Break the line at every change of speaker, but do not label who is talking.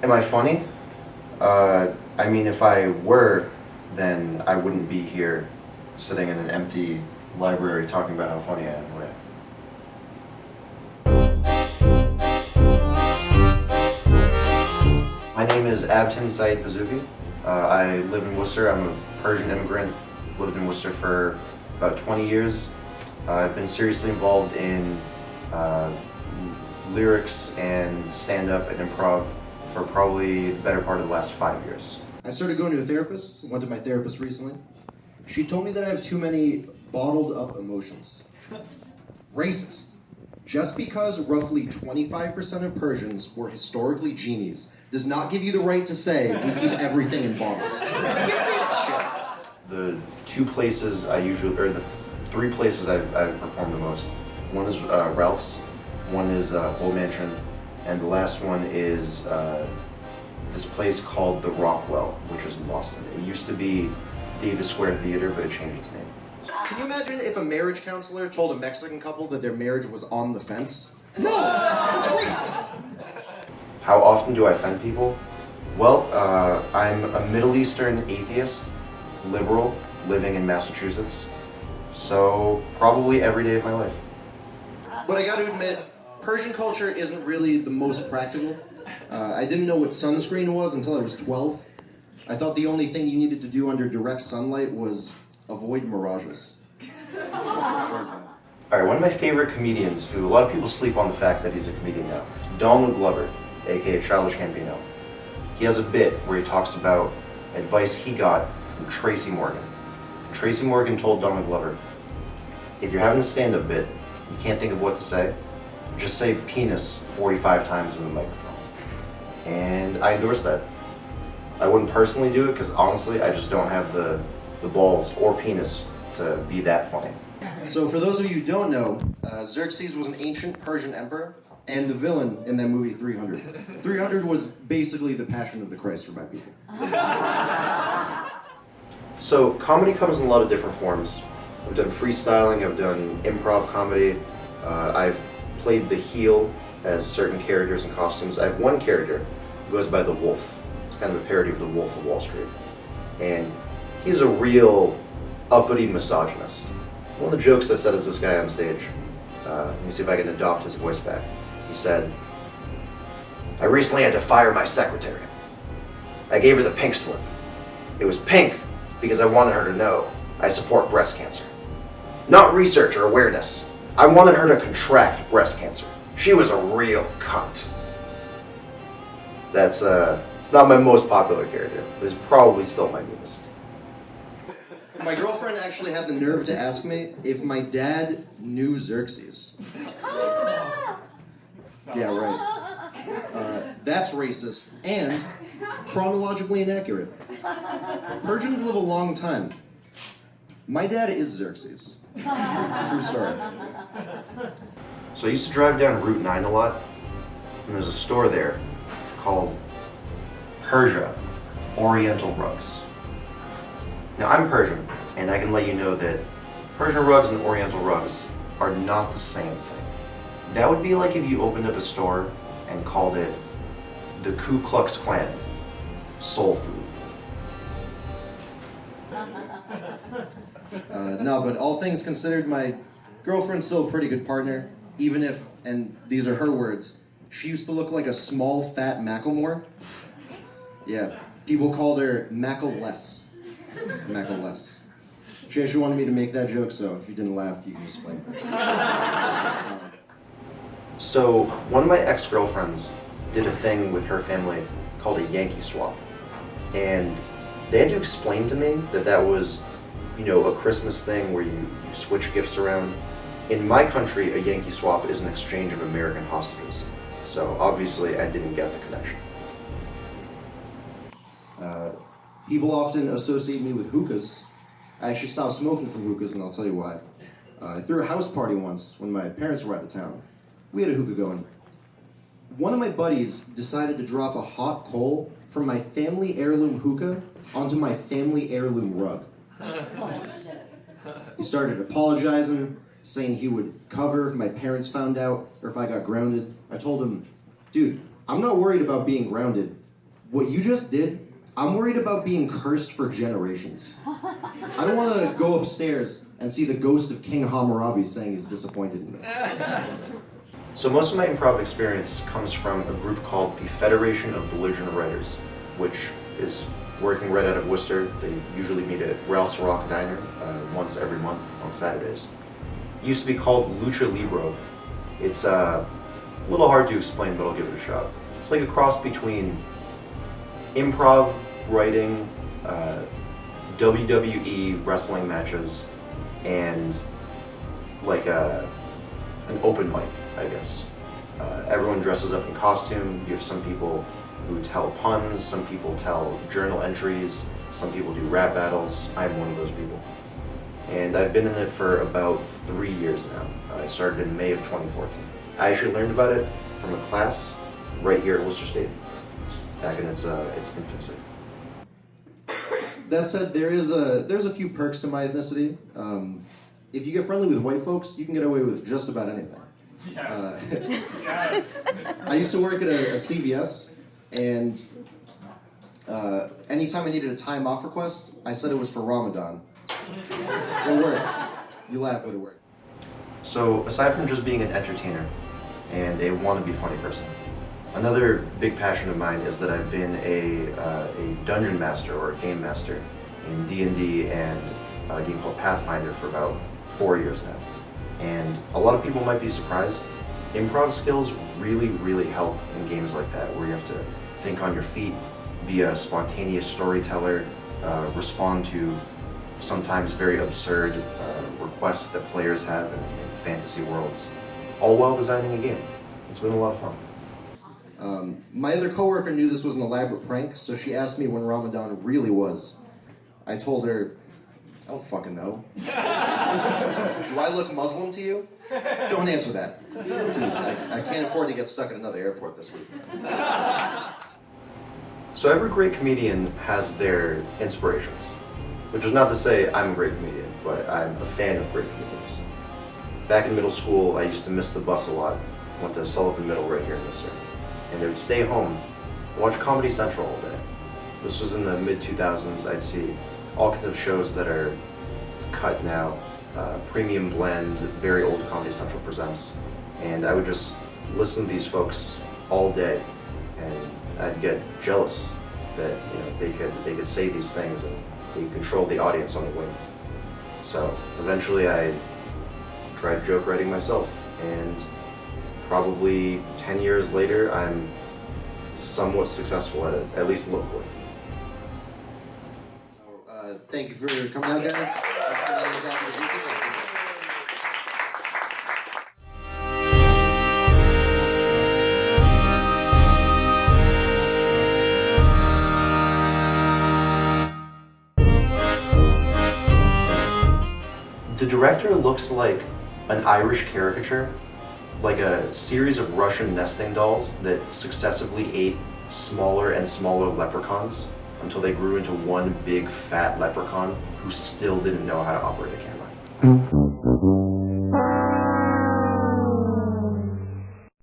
Am I funny? I mean, if I were, then I wouldn't be here sitting in an empty library talking about how funny I am, would I? My name is Abtin Saeed Pazooki. I live in Worcester. I'm a Persian immigrant. Lived in Worcester for about 20 years. I've been seriously involved in lyrics and stand-up and improv for probably the better part of the last 5 years.
I started going to a therapist. Went to my therapist recently. She told me that I have too many bottled up emotions. Racist. Just because roughly 25% of Persians were historically genies does not give you the right to say we keep everything in bottles. You can't say that shit.
The two places the three places I've performed the most. One is Ralph's, one is Old Mansion, and the last one is this place called the Rockwell, which is in Boston. It used to be Davis Square Theater, but it changed its name.
Can you imagine if a marriage counselor told a Mexican couple that their marriage was on the fence? No, that's racist.
How often do I offend people? Well, I'm a Middle Eastern atheist, liberal, living in Massachusetts, so probably every day of my life.
But I gotta admit, Persian culture isn't really the most practical. I didn't know what sunscreen was until I was 12. I thought the only thing you needed to do under direct sunlight was avoid mirages.
Alright, one of my favorite comedians, who a lot of people sleep on the fact that he's a comedian now, Donald Glover, aka Childish Gambino. He has a bit where he talks about advice he got from Tracy Morgan. Tracy Morgan told Donald Glover, if you're having a stand-up bit, you can't think of what to say, just say penis 45 times in the microphone. And I endorse that. I wouldn't personally do it because honestly, I just don't have the balls or penis to be that funny.
So for those of you who don't know, Xerxes was an ancient Persian emperor and the villain in that movie 300. 300 was basically the Passion of the Christ for my people.
So comedy comes in a lot of different forms. I've done freestyling, I've done improv comedy, I've played the heel as certain characters and costumes. I have one character who goes by the Wolf. It's kind of a parody of the Wolf of Wall Street. And he's a real uppity misogynist. One of the jokes I said is this guy on stage. Let me see if I can adopt his voice back. He said, I recently had to fire my secretary. I gave her the pink slip. It was pink because I wanted her to know I support breast cancer. Not research or awareness. I wanted her to contract breast cancer. She was a real cunt. That's it's not my most popular character, but it's probably still my meanest.
My girlfriend actually had the nerve to ask me if my dad knew Xerxes. Yeah, right. That's racist and chronologically inaccurate. Persians live a long time. My dad is Xerxes. True story.
So I used to drive down Route 9 a lot, and there's a store there called Persia, Oriental rugs. Now I'm Persian, and I can let you know that Persian rugs and Oriental rugs are not the same thing. That would be like if you opened up a store and called it the Ku Klux Klan soul food.
No, but all things considered, my girlfriend's still a pretty good partner, even if, and these are her words, she used to look like a small, fat Macklemore. Yeah, people called her Mackle-less. Mackle-less. She actually wanted me to make that joke, so if you didn't laugh, you can just blame her.
So one of my ex-girlfriends did a thing with her family called a Yankee Swap. And they had to explain to me that that was, you know, a Christmas thing where you switch gifts around. In my country, a Yankee Swap is an exchange of American hostages. So obviously I didn't get the connection.
People often associate me with hookahs. I actually stopped smoking from hookahs, and I'll tell you why. I threw a house party once when my parents were out of town. We had a hookah going. One of my buddies decided to drop a hot coal from my family heirloom hookah onto my family heirloom rug. He started apologizing, saying he would cover if my parents found out or if I got grounded. I told him, dude, I'm not worried about being grounded. what you just did, I'm worried about being cursed for generations. I don't want to go upstairs and see the ghost of King Hammurabi saying he's disappointed in me.
So most of my improv experience comes from a group called the Federation of Belligerent Writers, which is working right out of Worcester. They usually meet at Ralph's Rock Diner once every month on Saturdays. It used to be called Lucha Libre. It's a little hard to explain, but I'll give it a shot. It's like a cross between improv, writing, WWE wrestling matches, and like an open mic, I guess. Everyone dresses up in costume. You have some people who tell puns, some people tell journal entries, some people do rap battles. I'm one of those people. And I've been in it for about 3 years now. I started in May of 2014. I actually learned about it from a class right here at Worcester State, back in its infancy.
That said, there's a few perks to my ethnicity. If you get friendly with white folks, you can get away with just about anything.
Yes. Yes.
I used to work at a CVS, and anytime I needed a time off request, I said it was for Ramadan. It worked. You laugh, but it worked.
So aside from just being an entertainer and a wannabe funny person, another big passion of mine is that I've been a dungeon master or a game master in D&D and a game called Pathfinder for about 4 years now. And a lot of people might be surprised. Improv skills really, really help in games like that, where you have to think on your feet, be a spontaneous storyteller, respond to sometimes very absurd requests that players have in fantasy worlds, all while designing a game. It's been a lot of fun.
My other coworker knew this was an elaborate prank, so she asked me when Ramadan really was. I told her, I don't fucking know. Do I look Muslim to you? Don't answer that. Please, I can't afford to get stuck at another airport this week.
So every great comedian has their inspirations, which is not to say I'm a great comedian, but I'm a fan of great comedians. Back in middle school, I used to miss the bus a lot. Went to Sullivan Middle right here in Worcester. And I would stay home, watch Comedy Central all day. This was in the mid-2000s. I'd see all kinds of shows that are cut now, Premium Blend, very old Comedy Central presents. And I would just listen to these folks all day, and I'd get jealous that they could say these things and they could control the audience on a whim. So eventually I tried joke writing myself, and probably 10 years later I'm somewhat successful at it, at least locally.
So, thank you for coming out, guys.
The director looks like an Irish caricature, like a series of Russian nesting dolls that successively ate smaller and smaller leprechauns until they grew into one big fat leprechaun who still didn't know how to operate a camera.